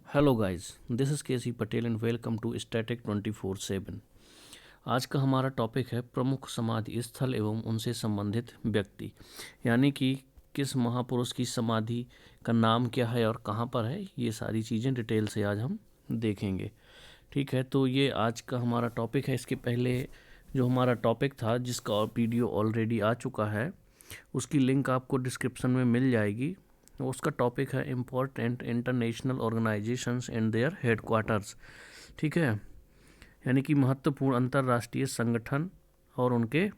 Hello guys, this is K C Patel and welcome to static 24/7। आज का हमारा topic है प्रमुख समाधि स्थल एवं उनसे संबंधित व्यक्ति, यानी कि किस महापुरुष की समाधि का नाम क्या है और कहाँ पर है। ये सारी चीज़ें डिटेल से आज हम देखेंगे। ठीक है, तो ये आज का हमारा टॉपिक है। इसके पहले जो हमारा टॉपिक था जिसका वीडियो ऑलरेडी आ चुका है, उसकी लिंक आपको डिस्क्रिप्शन में मिल जाएगी। उसका टॉपिक है important international organisations and their headquarters. ठीक है, यानी कि महत्वपूर्ण अंतर्राष्ट्रीय संगठन और उनके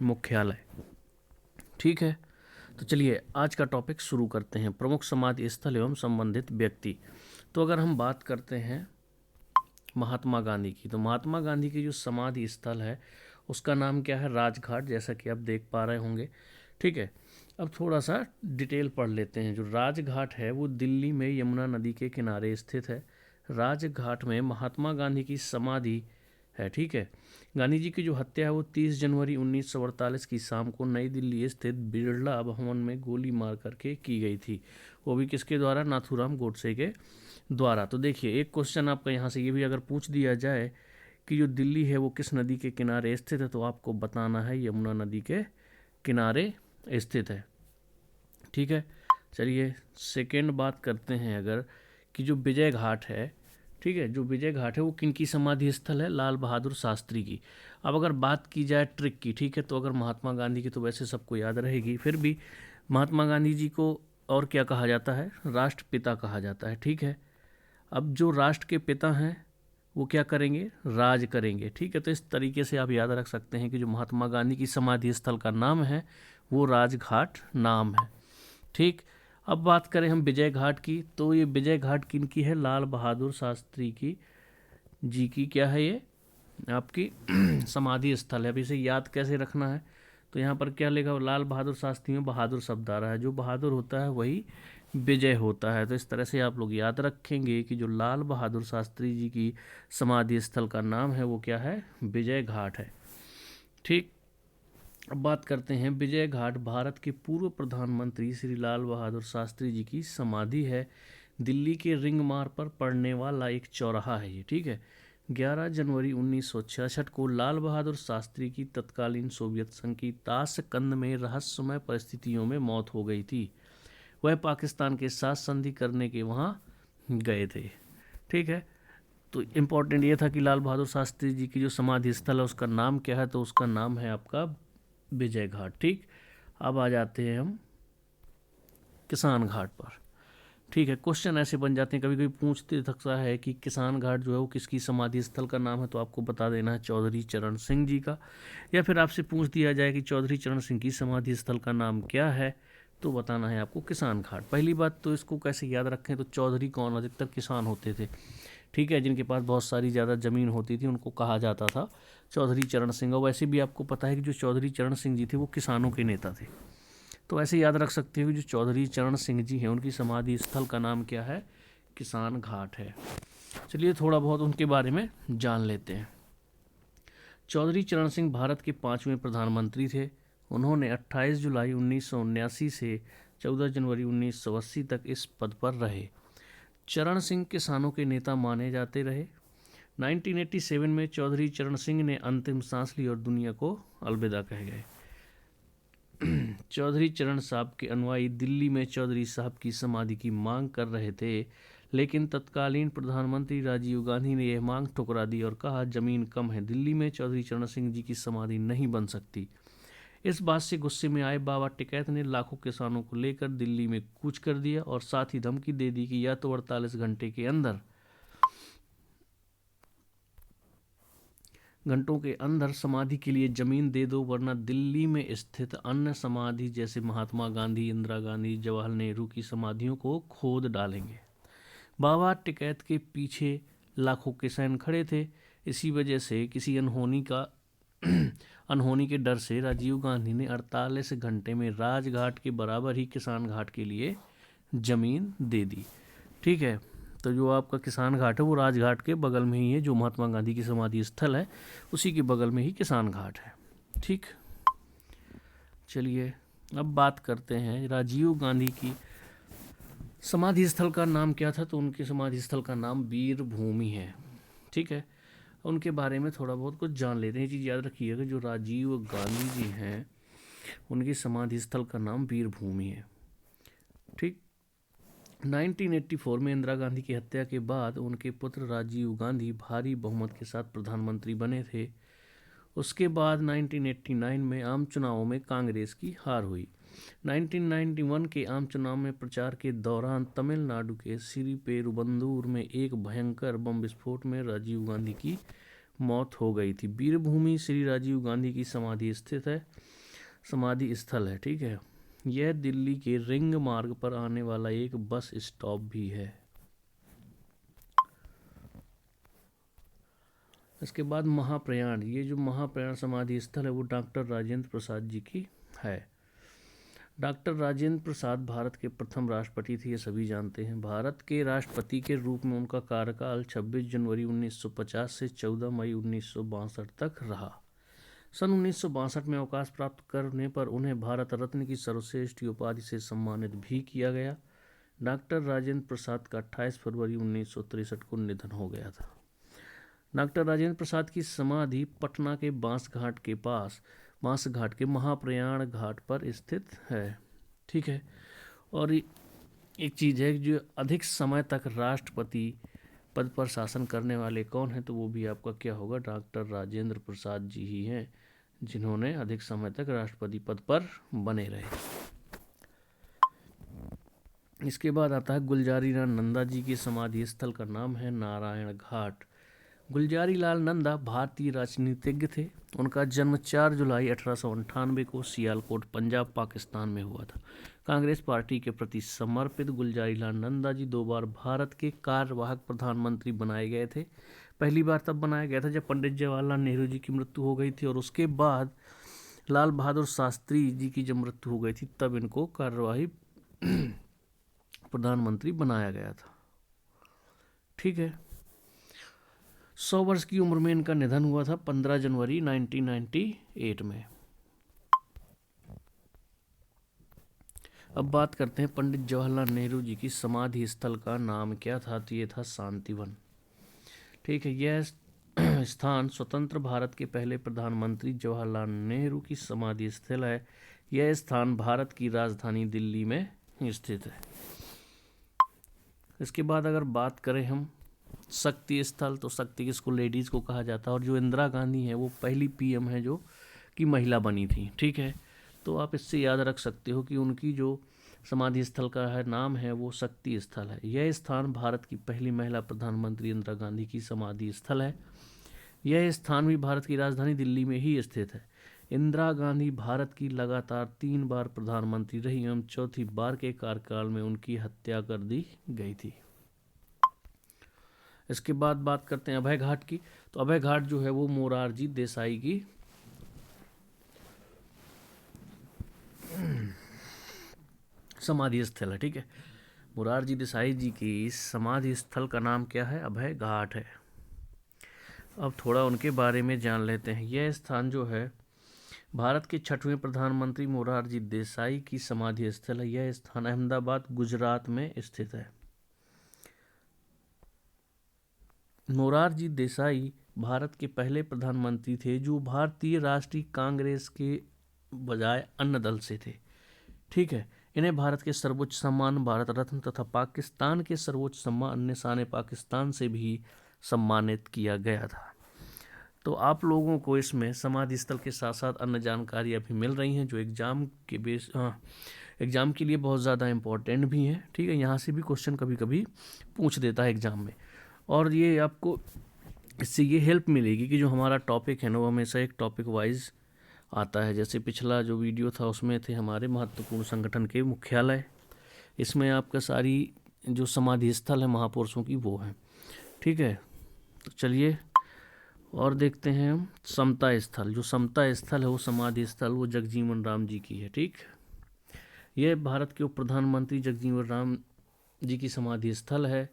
मुख्यालय। ठीक है, तो चलिए आज का टॉपिक शुरू करते हैं, प्रमुख समाधि स्थल एवं संबंधित व्यक्ति। तो अगर हम बात करते हैं महात्मा गांधी की, तो महात्मा गांधी की जो समाधि स्थल है उसका नाम क्या है? राजघाट, जैसा कि आप देख पा रहे होंगे। ठीक है, अब थोड़ा सा डिटेल पढ़ लेते हैं। जो राजघाट है वो दिल्ली में यमुना नदी के किनारे स्थित है। राजघाट में महात्मा गांधी की समाधि है। ठीक है, गांधी जी की जो हत्या है वो 30 जनवरी 1948 की शाम को नई दिल्ली स्थित बिरला भवन में गोली मार करके की गई थी। वो भी किसके द्वारा? नाथूराम गोडसे के द्वारा। तो देखिए, एक क्वेश्चन आपका यहाँ से ये भी अगर पूछ दिया जाए कि जो दिल्ली है वो किस नदी के किनारे स्थित है, तो आपको बताना है यमुना नदी के किनारे स्थित है। ठीक है, चलिए सेकेंड बात करते हैं अगर कि जो विजय घाट है, ठीक है, जो विजय घाट है वो किनकी समाधि स्थल है? लाल बहादुर शास्त्री की। अब अगर बात की जाए ट्रिक की, ठीक है, तो अगर महात्मा गांधी की तो वैसे सबको याद रहेगी, फिर भी महात्मा गांधी जी को और क्या कहा जाता है? राष्ट्रपिता कहा जाता है। ठीक है, अब जो राष्ट्र के पिता हैं वो क्या करेंगे? राज करेंगे। ठीक है, तो इस तरीके से आप याद रख सकते हैं कि जो महात्मा गांधी की समाधि स्थल का नाम है वो राजघाट नाम है। ठीक, अब बात करें हम विजय घाट की, तो ये विजय घाट किनकी है? लाल बहादुर शास्त्री की जी की क्या है ये? आपकी समाधि स्थल है। अब इसे याद कैसे रखना है? तो यहाँ पर क्या लिखा? लाल बहादुर शास्त्री में बहादुर शब्द आ रहा है, जो बहादुर होता है वही विजय होता है। तो इस तरह से आप लोग याद रखेंगे कि जो लाल बहादुर शास्त्री जी की समाधि स्थल का नाम है वो क्या है? विजय घाट है। ठीक, अब बात करते हैं विजय घाट भारत के पूर्व प्रधानमंत्री श्री लाल बहादुर शास्त्री जी की समाधि है। दिल्ली के रिंग मार्ग पर पड़ने वाला एक चौराहा है ये। ठीक है, 11 जनवरी 1966 को लाल बहादुर शास्त्री की तत्कालीन सोवियत संघ की ताशकंद में रहस्यमय परिस्थितियों में मौत हो गई थी। वह पाकिस्तान के साथ संधि करने के वहाँ गए थे। ठीक है, तो इम्पोर्टेंट ये था कि लाल बहादुर शास्त्री जी की जो समाधि स्थल है उसका नाम क्या है? तो उसका नाम है आपका विजय घाट। ठीक, अब आ जाते हैं हम किसान घाट पर। ठीक है, क्वेश्चन ऐसे बन जाते हैं, कभी कभी पूछते सकता है कि किसान घाट जो है वो किसकी समाधि स्थल का नाम है, तो आपको बता देना है चौधरी चरण सिंह जी का। या फिर आपसे पूछ दिया जाए कि चौधरी चरण सिंह की समाधि स्थल का नाम क्या है, तो बताना है आपको किसान घाट। पहली बात तो इसको कैसे याद रखें, तो चौधरी कौन? अधिकतर किसान होते थे। ठीक है, जिनके पास बहुत सारी ज़्यादा ज़मीन होती थी उनको कहा जाता था चौधरी चरण सिंह। और वैसे भी आपको पता है कि जो चौधरी चरण सिंह जी थे वो किसानों के नेता थे। तो ऐसे याद रख सकते हो कि जो चौधरी चरण सिंह जी हैं उनकी समाधि स्थल का नाम क्या है? किसान घाट है। चलिए थोड़ा बहुत उनके बारे में जान लेते हैं। चौधरी चरण सिंह भारत के 5वें प्रधानमंत्री थे। उन्होंने 28 जुलाई 1979 से 14 जनवरी 1980 तक इस पद पर रहे। चरण सिंह किसानों के नेता माने जाते रहे। 1987 में चौधरी चरण सिंह ने अंतिम सांस ली और दुनिया को अलविदा कह गए। चौधरी चरण साहब के अनुयायी दिल्ली में चौधरी साहब की समाधि की मांग कर रहे थे, लेकिन तत्कालीन प्रधानमंत्री राजीव गांधी ने यह मांग ठुकरा दी और कहा जमीन कम है, दिल्ली में चौधरी चरण सिंह जी की समाधि नहीं बन सकती। इस बात से गुस्से में आए बाबा टिकैत ने लाखों किसानों को लेकर दिल्ली में कूच कर दिया और साथ ही धमकी दे दी कि या तो 48 घंटों के अंदर समाधि के लिए जमीन दे दो, वरना दिल्ली में स्थित अन्य समाधि जैसे महात्मा गांधी, इंदिरा गांधी, जवाहरलाल नेहरू की समाधियों को खोद डालेंगे। बाबा टिकैत के पीछे लाखों किसान खड़े थे। इसी वजह से किसी अनहोनी के डर से राजीव गांधी ने 48 घंटे में राजघाट के बराबर ही किसान घाट के लिए जमीन दे दी। ठीक है, तो जो आपका किसान घाट है वो राजघाट के बगल में ही है, जो महात्मा गांधी की समाधि स्थल है उसी के बगल में ही किसान घाट है। ठीक, चलिए अब बात करते हैं राजीव गांधी की समाधि स्थल का नाम क्या था? तो उनके समाधि स्थल का नाम वीर भूमि है। ठीक है, उनके बारे में थोड़ा बहुत कुछ जान लेते हैं। ये चीज़ याद रखिएगा, जो राजीव गांधी जी हैं उनकी समाधि स्थल का नाम वीर भूमि है। ठीक। 1984 में इंदिरा गांधी की हत्या के बाद उनके पुत्र राजीव गांधी भारी बहुमत के साथ प्रधानमंत्री बने थे। उसके बाद 1989 में आम चुनावों में कांग्रेस की हार हुई। 1991 के आम चुनाव में प्रचार के दौरान तमिलनाडु के श्रीपेरुंबदूर में एक भयंकर बम विस्फोट में राजीव गांधी की मौत हो गई थी। वीरभूमि श्री राजीव गांधी की समाधि स्थित है, समाधि स्थल है। ठीक है, यह दिल्ली के रिंग मार्ग पर आने वाला एक बस स्टॉप भी है। इसके बाद महाप्रयाण, ये जो महाप्रयाण समाधि स्थल है वो डॉक्टर राजेंद्र प्रसाद जी की है। डॉक्टर राजेंद्र प्रसाद भारत के प्रथम राष्ट्रपति थे, ये सभी जानते हैं। भारत के राष्ट्रपति के रूप में उनका कार्यकाल 26 जनवरी 1950 से 14 मई 1962 तक रहा। सन 1962 में अवकाश प्राप्त करने पर उन्हें भारत रत्न की सर्वश्रेष्ठ उपाधि से सम्मानित भी किया गया। डॉक्टर राजेंद्र प्रसाद का 28 फरवरी 1963 को निधन हो गया था। डॉक्टर राजेंद्र प्रसाद की समाधि पटना के बांसघाट के पास, बांसघाट के महाप्रयाण घाट पर स्थित है। ठीक है, और एक चीज़ है जो अधिक समय तक राष्ट्रपति पद पर शासन करने वाले कौन है? तो वो भी आपका क्या होगा? डॉक्टर राजेंद्र प्रसाद जी ही हैं, जिन्होंने अधिक समय तक राष्ट्रपति पद पर बने रहे। इसके बाद आता है गुलजारी लाल नंदा जी की समाधि स्थल का नाम है नारायण घाट। गुलजारी लाल नंदा भारतीय राजनीतिज्ञ थे। उनका जन्म 4 जुलाई 1898 को सियालकोट, पंजाब, पाकिस्तान में हुआ था। कांग्रेस पार्टी के प्रति समर्पित गुलजारी लाल नंदा जी 2 बार भारत के कार्यवाहक प्रधानमंत्री बनाए गए थे। पहली बार तब बनाया गया था जब पंडित जवाहरलाल नेहरू जी की मृत्यु हो गई थी, और उसके बाद लाल बहादुर शास्त्री जी की जब मृत्यु हो गई थी तब इनको कार्यवाही प्रधानमंत्री बनाया गया था। ठीक है, 100 वर्ष की उम्र में इनका निधन हुआ था 15 जनवरी 1998 में। अब बात करते हैं पंडित जवाहरलाल नेहरू जी की समाधि स्थल का नाम क्या था? तो ये था शांतिवन। ठीक है, यह स्थान स्वतंत्र भारत के पहले प्रधानमंत्री जवाहरलाल नेहरू की समाधि स्थल है। यह स्थान भारत की राजधानी दिल्ली में स्थित है। इसके बाद अगर बात करें हम शक्ति स्थल, तो शक्ति किसको? लेडीज़ को कहा जाता है। और जो इंदिरा गांधी है वो पहली पीएम है जो कि महिला बनी थी। ठीक है, तो आप इससे याद रख सकते हो कि उनकी जो समाधि स्थल का है नाम है वो शक्ति स्थल है। यह स्थान भारत की पहली महिला प्रधानमंत्री इंदिरा गांधी की समाधि स्थल है। यह स्थान भी भारत की राजधानी दिल्ली में ही स्थित है। इंदिरा गांधी भारत की लगातार 3 बार प्रधानमंत्री रही एवं चौथी बार के कार्यकाल में उनकी हत्या कर दी गई थी। इसके बाद बात करते हैं अभय घाट की। तो अभय घाट जो है वो मोरारजी देसाई की समाधि स्थल है। ठीक है, मोरारजी देसाई जी की समाधि स्थल का नाम क्या है? अभय घाट है। अब थोड़ा उनके बारे में जान लेते हैं। यह स्थान जो है भारत के 6वें प्रधानमंत्री मोरारजी देसाई की समाधि स्थल है। यह स्थान अहमदाबाद, गुजरात में स्थित है। मोरारजी देसाई भारत के पहले प्रधानमंत्री थे जो भारतीय राष्ट्रीय कांग्रेस के बजाय अन्य दल से थे। ठीक है, इन्हें भारत के सर्वोच्च सम्मान भारत रत्न तथा पाकिस्तान के सर्वोच्च सम्मान निशान पाकिस्तान से भी सम्मानित किया गया था। तो आप लोगों को इसमें समाधि स्थल के साथ साथ अन्य जानकारियाँ भी मिल रही हैं जो एग्ज़ाम के लिए बहुत ज़्यादा इम्पोर्टेंट भी हैं। ठीक है, यहाँ से भी क्वेश्चन कभी कभी पूछ देता है एग्ज़ाम में, और ये आपको इससे ये हेल्प मिलेगी कि जो हमारा टॉपिक है ना वो हमेशा एक टॉपिक वाइज आता है। जैसे पिछला जो वीडियो था उसमें थे हमारे महत्वपूर्ण संगठन के मुख्यालय, इसमें आपका सारी जो समाधि स्थल है महापुरुषों की वो है। ठीक है, तो चलिए और देखते हैं हम समता स्थल। जो समता स्थल है वो समाधि स्थल वो जगजीवन राम जी की है। ठीक, ये भारत के उप प्रधानमंत्री जगजीवन राम जी की समाधि स्थल है।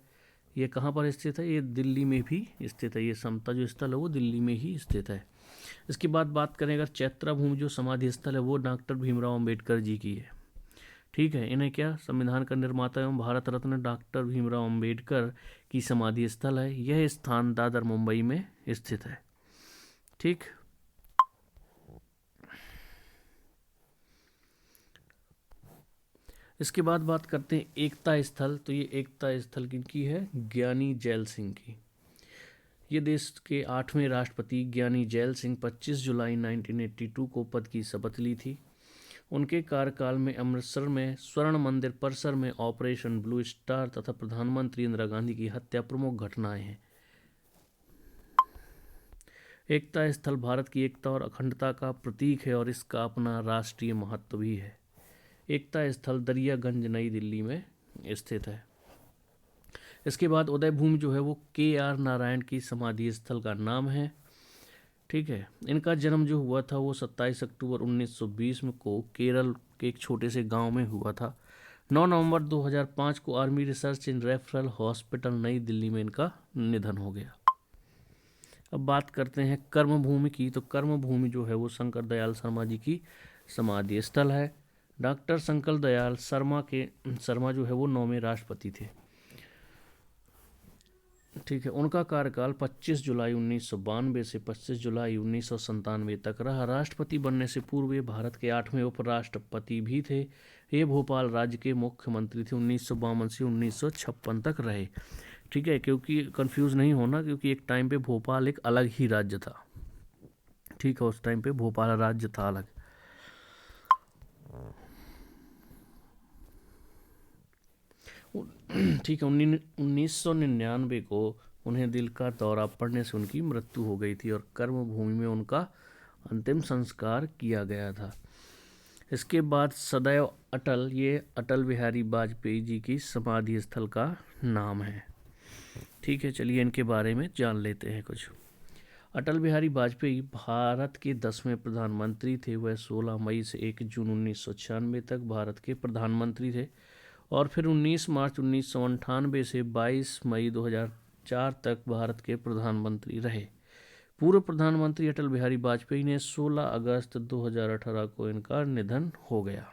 ये कहाँ पर स्थित है? ये दिल्ली में भी स्थित है। ये समता जो स्थल है वो दिल्ली में ही स्थित है। इसके बाद बात करें अगर चैत्रा भूमि जो समाधि स्थल है वो डॉक्टर भीमराव अंबेडकर जी की है। ठीक है, इन्हें क्या संविधान का निर्माता एवं भारत रत्न डॉक्टर भीमराव अंबेडकर की समाधि स्थल है। यह स्थान दादर मुंबई में स्थित है। ठीक, इसके बाद बात करते हैं एकता स्थल। तो ये एकता स्थल किनकी है? ज्ञानी जैल सिंह की। ये देश के 8वें राष्ट्रपति ज्ञानी जैल सिंह 25 जुलाई 1982 को पद की शपथ ली थी। उनके कार्यकाल में अमृतसर में स्वर्ण मंदिर परिसर में ऑपरेशन ब्लू स्टार तथा प्रधानमंत्री इंदिरा गांधी की हत्या प्रमुख घटनाएं हैं। एकता स्थल भारत की एकता और अखंडता का प्रतीक है और इसका अपना राष्ट्रीय महत्व भी है। एकता स्थल दरियागंज नई दिल्ली में स्थित है। इसके बाद उदय भूमि जो है वो KR नारायण की समाधि स्थल का नाम है। ठीक है, इनका जन्म जो हुआ था वो 27 अक्टूबर 1920 में को केरल के एक छोटे से गांव में हुआ था। 9 नवंबर 2005 को army research and referral hospital नई दिल्ली में इनका निधन हो गया। अब बात करते हैं कर्मभूमि की। तो कर्मभूमि जो है वो शंकर दयाल शर्मा जी की समाधि स्थल है। डॉक्टर शंकर दयाल शर्मा जो है वो 9वें राष्ट्रपति थे। ठीक है, उनका कार्यकाल 25 जुलाई 1992 से 25 जुलाई 1997 तक रहा। राष्ट्रपति बनने से पूर्व ये भारत के 8वें उपराष्ट्रपति भी थे। ये भोपाल राज्य के मुख्यमंत्री थे। 1952 से 1956 तक रहे। ठीक है, क्योंकि कंफ्यूज नहीं होना, क्योंकि एक टाइम पे भोपाल एक अलग ही राज्य था। ठीक है, उस टाइम पे भोपाल राज्य था अलग। ठीक है, 1999 को उन्हें दिल का दौरा पड़ने से उनकी मृत्यु हो गई थी और कर्मभूमि में उनका अंतिम संस्कार किया गया था। इसके बाद सदैव अटल, ये अटल बिहारी वाजपेयी जी की समाधि स्थल का नाम है। ठीक है, चलिए इनके बारे में जान लेते हैं कुछ। अटल बिहारी वाजपेयी भारत के 10वें प्रधानमंत्री थे। वह 16 मई से 1 जून 1996 तक भारत के प्रधानमंत्री थे और फिर 19 मार्च 1998 से 22 मई 2004 तक भारत के प्रधानमंत्री रहे। पूर्व प्रधानमंत्री अटल बिहारी वाजपेयी ने 16 अगस्त 2018 को इनका निधन हो गया।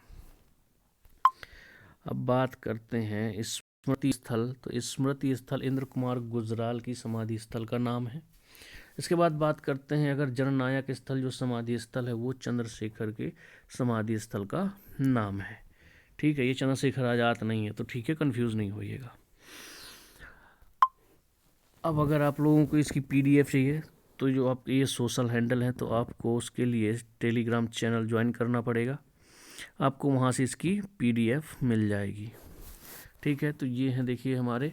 अब बात करते हैं स्मृति स्थल। तो स्मृति स्थल इंद्र कुमार गुजराल की समाधि स्थल का नाम है। इसके बाद बात करते हैं अगर जननायक स्थल, जो समाधि स्थल है वो चंद्रशेखर के समाधि स्थल का नाम है। ठीक है, ये चंद्रशेखर आजाद नहीं है, तो ठीक है, कंफ्यूज नहीं होइएगा। अब अगर आप लोगों को इसकी PDF चाहिए तो जो आप ये सोशल हैंडल है, तो आपको उसके लिए टेलीग्राम चैनल ज्वाइन करना पड़ेगा। आपको वहाँ से इसकी PDF मिल जाएगी। ठीक है, तो ये हैं देखिए हमारे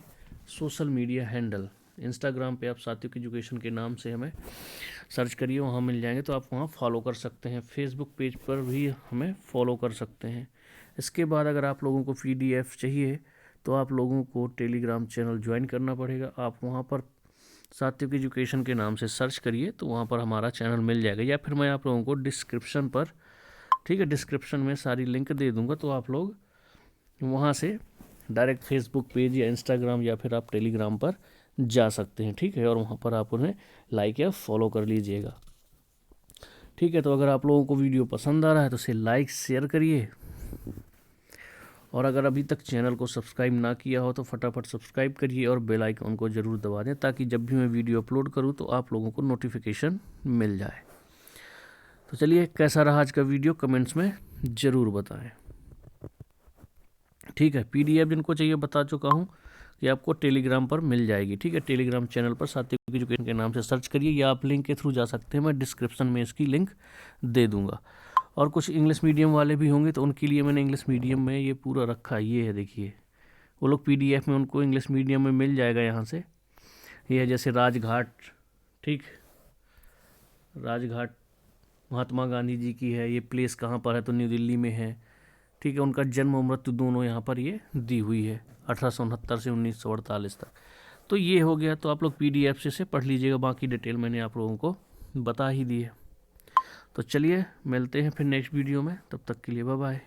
सोशल मीडिया हैंडल। इंस्टाग्राम पे आप सात्विक एजुकेशन के नाम से हमें सर्च करिए, वहाँ मिल जाएंगे, तो आप वहाँ फॉलो कर सकते हैं। फेसबुक पेज पर भी हमें फॉलो कर सकते हैं। इसके बाद अगर आप लोगों को PDF चाहिए तो आप लोगों को टेलीग्राम चैनल ज्वाइन करना पड़ेगा। आप वहाँ पर सात्विक एजुकेशन के नाम से सर्च करिए, तो वहाँ पर हमारा चैनल मिल जाएगा, या फिर मैं आप लोगों को डिस्क्रिप्शन पर, ठीक है, डिस्क्रिप्शन में सारी लिंक दे दूँगा, तो आप लोग वहाँ से डायरेक्ट फेसबुक पेज या इंस्टाग्राम या फिर आप टेलीग्राम पर जा सकते हैं। ठीक है, और वहाँ पर आप उन्हें लाइक या फॉलो कर लीजिएगा। ठीक है, तो अगर आप लोगों को वीडियो पसंद आ रहा है तो इसे लाइक शेयर करिए, और अगर अभी तक चैनल को सब्सक्राइब ना किया हो तो फटाफट सब्सक्राइब करिए और बेल आइकन को ज़रूर दबा दें, ताकि जब भी मैं वीडियो अपलोड करूं तो आप लोगों को नोटिफिकेशन मिल जाए। तो चलिए, कैसा रहा आज का वीडियो कमेंट्स में ज़रूर बताएं। ठीक है, PDF जिनको चाहिए बता चुका हूँ कि आपको टेलीग्राम पर मिल जाएगी। ठीक है, टेलीग्राम चैनल पर सात्विक एजुकेशन के नाम से सर्च करिए, या आप लिंक के थ्रू जा सकते हैं। मैं डिस्क्रिप्शन में इसकी लिंक दे दूँगा। और कुछ इंग्लिश मीडियम वाले भी होंगे तो उनके लिए मैंने इंग्लिश मीडियम में ये पूरा रखा है। ये है देखिए, वो लोग PDF में उनको इंग्लिश मीडियम में मिल जाएगा यहाँ से। ये है जैसे राजघाट, ठीक, राजघाट महात्मा गांधी जी की है। ये प्लेस कहाँ पर है? तो न्यू दिल्ली में है। ठीक है, उनका जन्म और मृत्यु दोनों यहाँ पर ये दी हुई है, 1869 से 1948 तक। तो ये हो गया, तो आप लोग PDF से पढ़ लीजिएगा। बाकी डिटेल मैंने आप लोगों को बता ही दी है। तो चलिए, मिलते हैं फिर नेक्स्ट वीडियो में। तब तक के लिए बाय बाय।